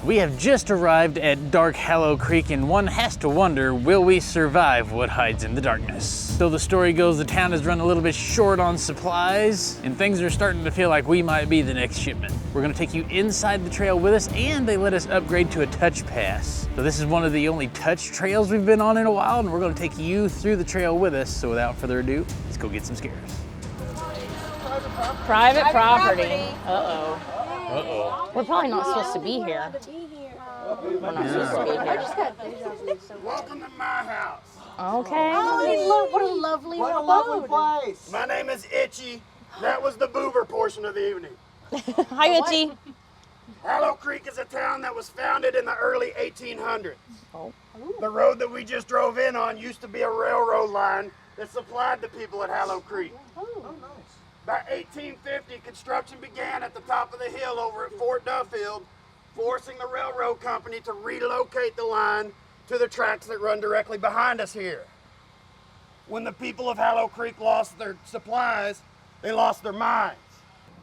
We have just arrived at Dark Hallow Creek, and one has to wonder, will we survive what hides in the darkness? So the story goes the town has run a little bit short on supplies, and things are starting to feel like we might be the next shipment. We're gonna take you inside the trail with us, and they let us upgrade to a touch pass. So this is one of the only touch trails we've been on in a while, and we're gonna take you through the trail with us. So without further ado, let's go get some scares. Private property. Uh-oh. Uh-oh. We're probably not supposed to be here. We're not supposed to be here. Welcome to my house. Okay. Oh, what a lovely place. My name is Itchy. That was the boober portion of the evening. Hi, Itchy. Hallow Creek is a town that was founded in the early 1800s. Oh. The road that we just drove in on used to be a railroad line that supplied the people at Hallow Creek. Oh, nice. By 1850, construction began at the top of the hill over at Fort Duffield, forcing the railroad company to relocate the line to the tracks that run directly behind us here. When the people of Hallow Creek lost their supplies, they lost their minds.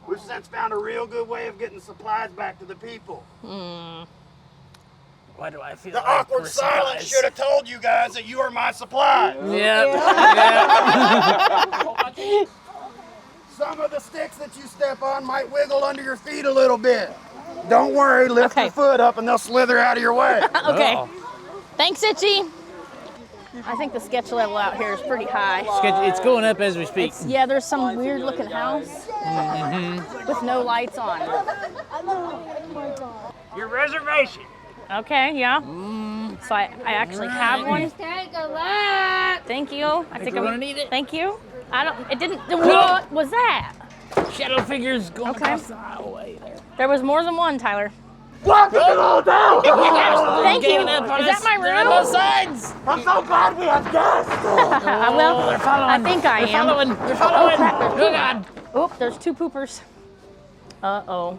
We've since found a real good way of getting supplies back to the people. Why do I feel The like awkward we're silence surprised? should have told you guys that you are my supplies. Yeah. Some of the sticks that you step on might wiggle under your feet a little bit. Don't worry, lift Okay. your foot up and they'll slither out of your way. Okay. Uh-oh. Thanks, Itchy. I think the sketch level out here is pretty high. It's going up as we speak. Yeah, there's some weird looking house with no lights on. Your reservation. Okay, yeah. So I actually have one. Thank you. I think we're I'm gonna need it. Thank you. It didn't, what was that? Shadow figures going Okay. across the highway there. There was more than one, Tyler. Welcome to the hotel! Thank you. Is Ganging up on that us. my They're on both room? sides. I'm so glad we have guests! Well, They're following. I think I They're am. following. They're following. crap. Oh God. Oh, there's two poopers. Uh-oh.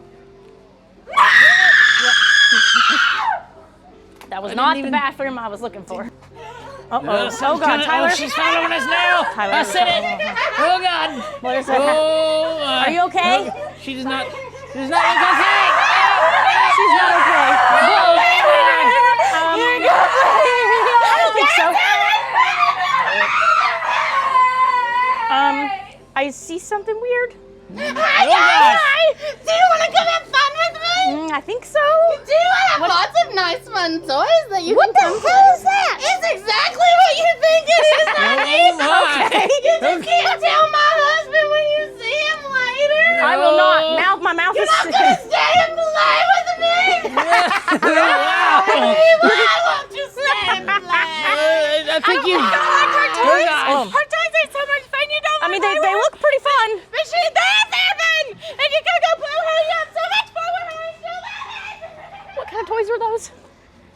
That was not the bathroom I was looking for. Uh-oh. Oh, God, Tyler. Oh, she's following us now. Tyler, I said it. Oh God. What is that? Oh. Are you okay? She does not. She does not look okay. She's not okay. I don't think so. I see something weird. Oh gosh. Do you want to come have fun with me? I think so. Do I have lots of nice fun toys that you can come to? What the hell is that? It's exactly what you think it is, honey. Oh my. You just can't tell my husband when you see him later. I will not. My mouth is. You're not gonna stay and play with me. Wow. I want to stay and play. I think you. Her toys, Oh, her toys are so much fun. You don't. I mean, they look pretty fun. But she's there, Evan, and you gotta go play with her. You have so much fun with her. What kind of toys are those?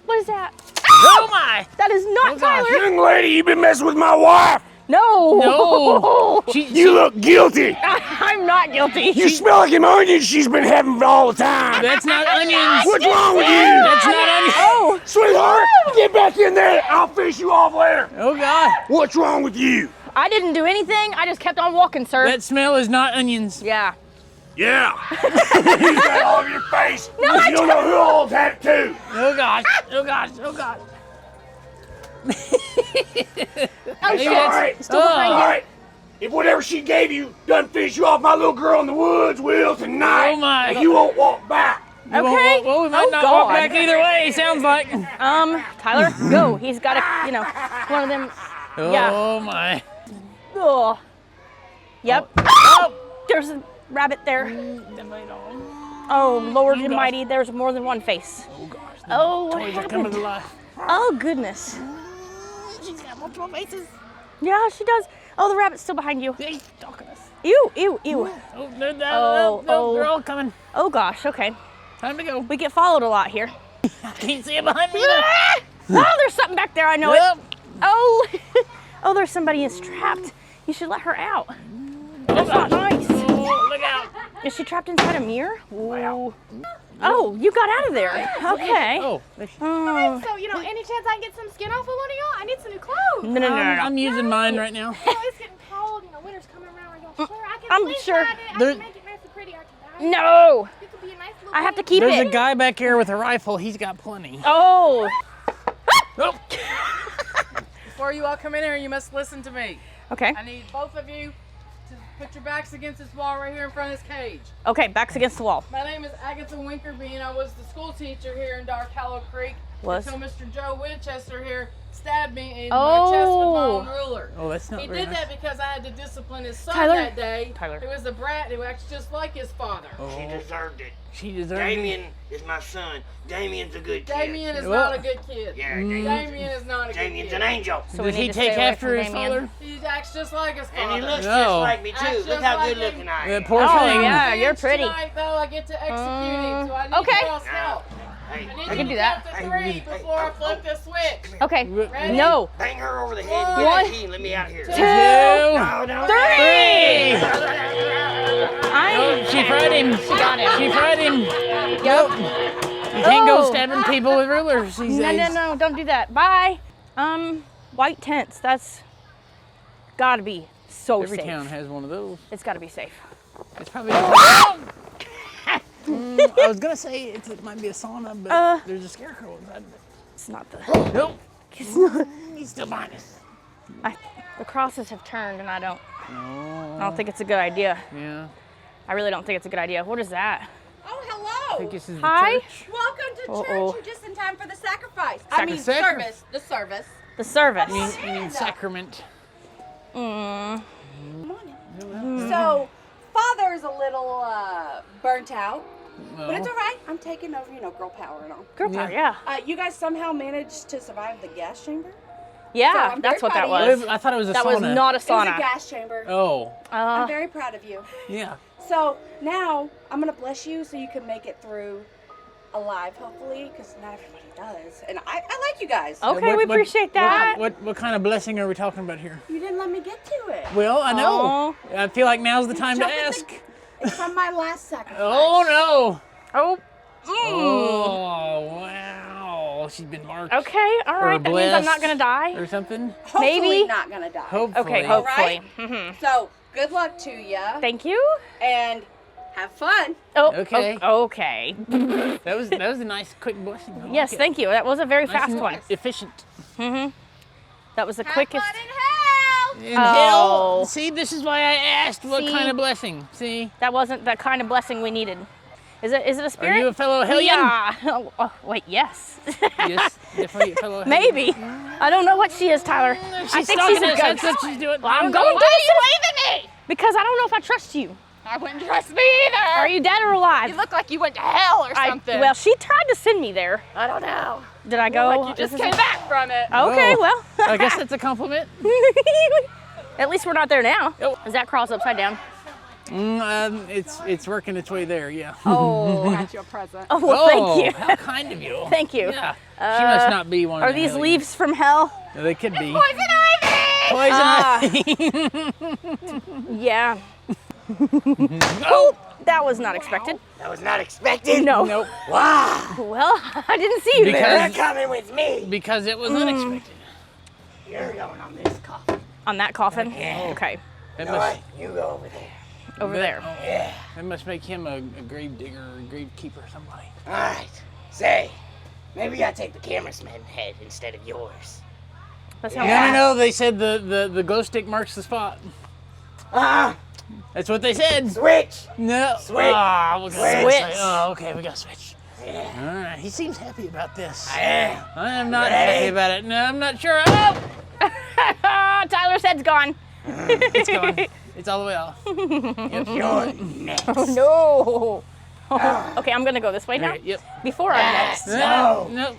What is that? Oh my. That is not Tyler. Young lady, you've been messing with my wife! No. No. You look guilty! I'm not guilty. You smell like an onion she's been having all the time! That's not onions. What's wrong with you? That's not onions. Oh. Sweetheart, get back in there. I'll fish you off later. Oh God. What's wrong with you? I didn't do anything. I just kept on walking, sir. That smell is not onions. Yeah. Yeah. You got all over your face. No, you I don't know who all had it too. Oh gosh. Oh gosh. Oh God. Oh, Maybe shit. that's- Still behind All you. right. If whatever she gave you doesn't finish you off, my little girl in the woods will tonight. Oh, my. And you won't walk back. Okay. Well, we might Oh, not God. walk back either way. Sounds like. Tyler, go. He's got one of them. Yeah. Oh my. Ugh. Yep. Oh. There's a rabbit there. Oh, Lord Almighty, there's more than one face. Oh gosh. Oh, what Toys are coming to happened? life. Oh, goodness. She's got multiple faces. Yeah, she does. Oh, the rabbit's still behind you. Hey, stalking us. Ew, ew, ew. Oh, they're, Oh. they're all coming. Oh, gosh, okay. Time to go. We get followed a lot here. I can't see it behind me. Either. Oh, there's something back there. I know Yep. it. Oh, oh, there's somebody is trapped. You should let her out. That's not nice. Oh, look out. Is she trapped inside a mirror? Ooh. Oh, you got out of there. Okay. Oh. Oh. So, you know, any chance I can get some skin off of one of y'all? I need some new clothes. No. I'm using mine right now. Oh, it's getting cold. You know, winter's coming around. Are y'all sure? I can I'm sleep sure. inside it. I There- can make it nice and pretty. I can dye it. No. You could be be a nice little I have to thing. keep There's it. a guy back here with a rifle. He's got plenty. Oh. Oh. Before you all come in here, you must listen to me. Okay. I need both of you to put your backs against this wall right here in front of this cage. Okay, backs against the wall. My name is Agatha Winkerby, and I was the school teacher here in Dark Hallow Creek Was? until Mr. Joe Winchester here stabbed me in my chest with my own ruler. Oh, that's not He very did nice. that because I had to discipline his son Tyler? that day. Tyler. Who was a brat who acts just like his father. She deserved it. She deserved it. Damien is my son. Damien's a good kid. Damien is Well- not a good kid. Yeah, Damien is not a good Damien's kid. an angel. So we Does need he to take stay away after from his Damien. father? He acts just like his father. And he looks No. just like me Acts too. just Look how like good him. looking I That am. poor Oh, thing. yeah, you're Tonight, pretty. though, I get to execute him, so I need okay. your all's help. Hey, I need I you can to do that. count to 3 before I flip the switch. Okay. Ready? No. bang her over the head and get One, that key and let me out of here. 2, No, no, 3. She fried him. She got him. She fried him. Yep. You can't go Oh. stabbing people with rulers these No, days. no, no, don't do that. Bye. White tents. That's gotta be so Every safe. town has one of those. It's gotta be safe. It's probably. I was gonna say it might be a sauna, but there's a scarecrow inside of it. It's not the. Nope. It's not. He's still behind us. The crosses have turned, and I don't Oh. think it's a good idea. Yeah. I really don't think it's a good idea. What is that? Oh, I hello. think this is Hi. the church. Welcome to church. Uh-oh. You're just in time for the sacrifice. Service. The service. The service. You mean sacrament. Mm. So, Father's a little burnt out, No. but it's all right. I'm taking over, girl power and all. Girl power, yeah. You guys somehow managed to survive the gas chamber? Yeah, So I'm that's very what that proud of was. I thought it was a That sauna. was not a It was a sauna. gas chamber. Oh. I'm very proud of you. Yeah. So now I'm gonna bless you so you can make it through alive, hopefully, because not everybody does. And I like you guys. Okay, we appreciate that. What kind of blessing are we talking about here? You didn't let me get to it. Well, I know. Oh. I feel like now's the time to Jump in the- ask. It's from my last sacrifice. Oh no. Oh. Oh wow. She's been marked. Okay, all right. That means I'm not blessed. gonna die. Or something. Hopefully Maybe. not gonna die. Hopefully. Okay, All hopefully. right? So good luck to ya, Thank you. and have fun. Oh, Okay. Okay. That was a nice quick blessing. I Yes, like it. thank you. That was a very Nice fast and one. Efficient. That was the quickest. In Oh. hell. See, this is why I asked what See? kind of blessing. See? That wasn't the kind of blessing we needed. Is it a Are spirit? you a fellow hellion? Yeah. Oh, wait, yes. Yes, definitely a fellow hellion. Maybe. I don't know what she is, Tyler. I She's think stalking she's a us. That's ghost. what she's doing. Well, I'm No. going to waving me? Because I don't know if I trust you. I wouldn't trust me either. Are you dead or alive? You look like you went to hell or something. Well, she tried to send me there. I don't know. Did I go? Like you just came back from it. Okay, Oh. well. I guess that's a compliment. At least we're not there now. Oh. Is that cross upside down? It's working its way there. Yeah. Oh. Got you a present. Oh, well, thank you. How kind of you. Thank you. Yeah. She must not be one of Are the these hellions. leaves from hell? No, they could be. Poison ivy! Poison Ah. ivy. Yeah. Oh. That was not expected. That was not expected. No. Nope. Wow. Well, I didn't see you Because- there. You're coming with me. Because it was unexpected. You're going on this coffin. On that coffin? Yeah. Okay. That No, must, you go over there. Over there. Yeah. that must make him a grave digger or a grave keeper or somebody. All right. Say, maybe I take the cameraman's head instead of yours. That No, sounds no, no. They said the glow stick marks the spot. Ah, That's what they said. switch. No. Switch. Ah, we gotta Switch. Oh, okay. We got to switch. Yeah. All right. He seems happy about this. I am. I am not Ready? happy about it. No, I'm not sure. Oh, Tyler's head's gone. it's gone. It's all the way off. You're next. No. Okay, I'm gonna go this way now. Okay, yep. Before I'm next. No. No.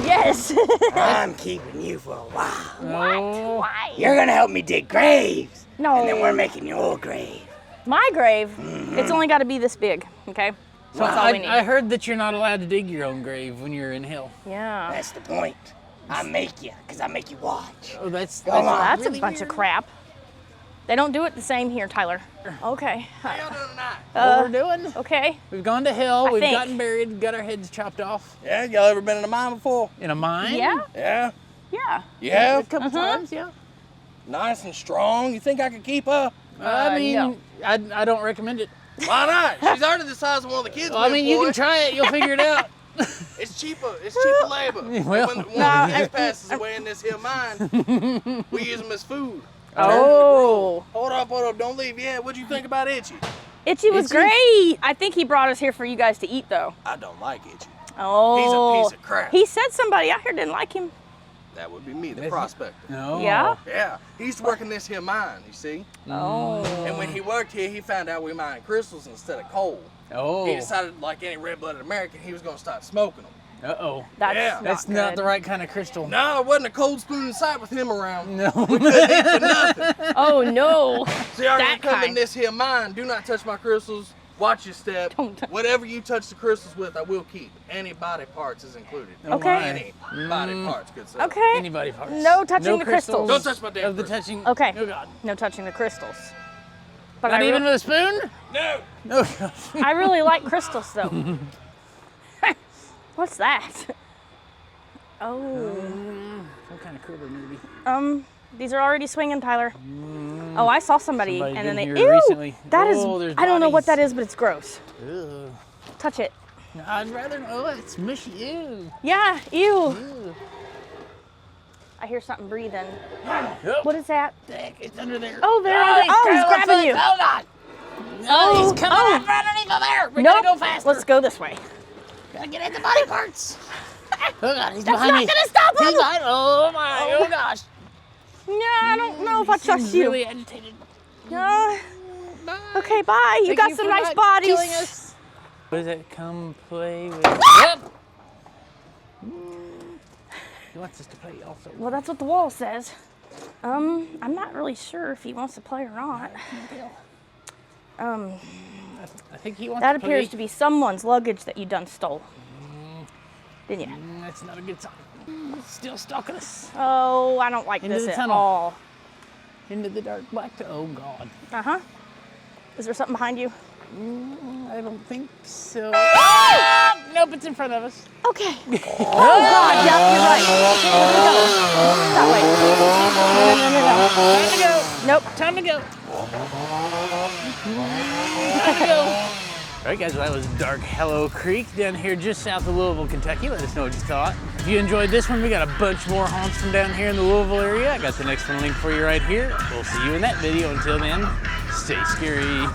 Yes. I'm keeping you for a while. No. Why? You're gonna help me dig graves. No. And then we're making your grave. My grave. It's only got to be this big. Okay. So that's all we need. I heard that you're not allowed to dig your own grave when you're in hell. Yeah. That's the point. I make you, because I make you watch. Oh, that's Come on. That's really a bunch weird. of crap. They don't do it the same here, Tyler. Okay. How y'all doing tonight? What we're doing? Okay. We've gone to hell. I We've think. gotten buried. Got our heads chopped off Yeah, y'all ever been in a mine before? in a mine. Yeah. Yeah. Yeah. Yeah. A couple times. Yeah. Nice and strong. You think I could keep up? I mean, no. I don't recommend it. Why not? She's already the size of one of the kids. Well, I mean, you can try it. You'll figure it out. It's cheaper. It's cheaper labor. Well, when one of the kids passes away in this here mine, we use them as food. Oh. Hold up. Don't leave. Yeah, what'd you think about Itchy? Itchy was great. I think he brought us here for you guys to eat, though. I don't like Itchy. Oh. He's a piece of crap. He said somebody out here didn't like him. That would be me, the prospector. No. Yeah? Yeah, he used to work in this here mine, you see? Oh. And when he worked here, he found out we mined crystals instead of coal. Oh. He decided, like any red-blooded American, he was going to start smoking them. Uh-oh. That's Not good. the right kind of crystal. No, there wasn't a cold spoon in sight with him around. No. We couldn't eat for nothing. Oh, no. See, I That come in kind. this here mine, do not touch my crystals, watch your step. Don't touch- Whatever you touch the crystals with, I will keep. Any body parts is included. Okay. Any body parts, good sir. Okay. Anybody parts. No touching the crystals. Don't touch my damn Of the crystals. touching. Okay. Oh, God. No touching the crystals. But Not I even with a spoon? No. No. gosh. I really like crystals, though. What's that? Oh. Some kind of critter, maybe. These are already swinging, Tyler. Oh, I saw somebody, Somebody's and then been they. here Ew! recently. That is. Oh, there's I don't know what bodies. that is, but it's gross. Ugh. Touch it. I'd rather. Oh, it's mushy. Ew. Yeah. Ew. Ew. I hear something breathing. Oh, What is that? heck, it's under there. Oh, they're under. Oh, he's grabbing you. Oh, God. Oh, He's coming oh. up right underneath of there. We Nope. gotta go faster. Let's go this way. Gotta get at the body parts. Oh, God, he's That's behind not me. gonna stop He's him. behind. Oh, my. Oh, gosh. No, I don't know if I He seems trust you. really agitated. Okay, bye. You Thank got you some for nice not bodies. killing us. What does that? Come play with? Yep. He wants us to play also. Well, that's what the wall says. I'm not really sure if he wants to play or not. I think he wants That to play. appears to be someone's luggage that you done stole. Didn't you? That's not a good sign. It's still stalking us. Oh, I don't like Into this the at tunnel. all. Into the dark black. Oh, God. Uh-huh. Is there something behind you? I don't think so. Ah! Nope, it's in front of us. Okay. Oh, God, yeah, you're right. That way. Time to go. Nope. Time to go. Time to go. All right, guys, well, that was Dark Hallow Creek down here just south of Louisville, Kentucky. Let us know what you thought. If you enjoyed this one, we got a bunch more haunts from down here in the Louisville area. I got the next one linked for you right here. We'll see you in that video. Until then, stay scary.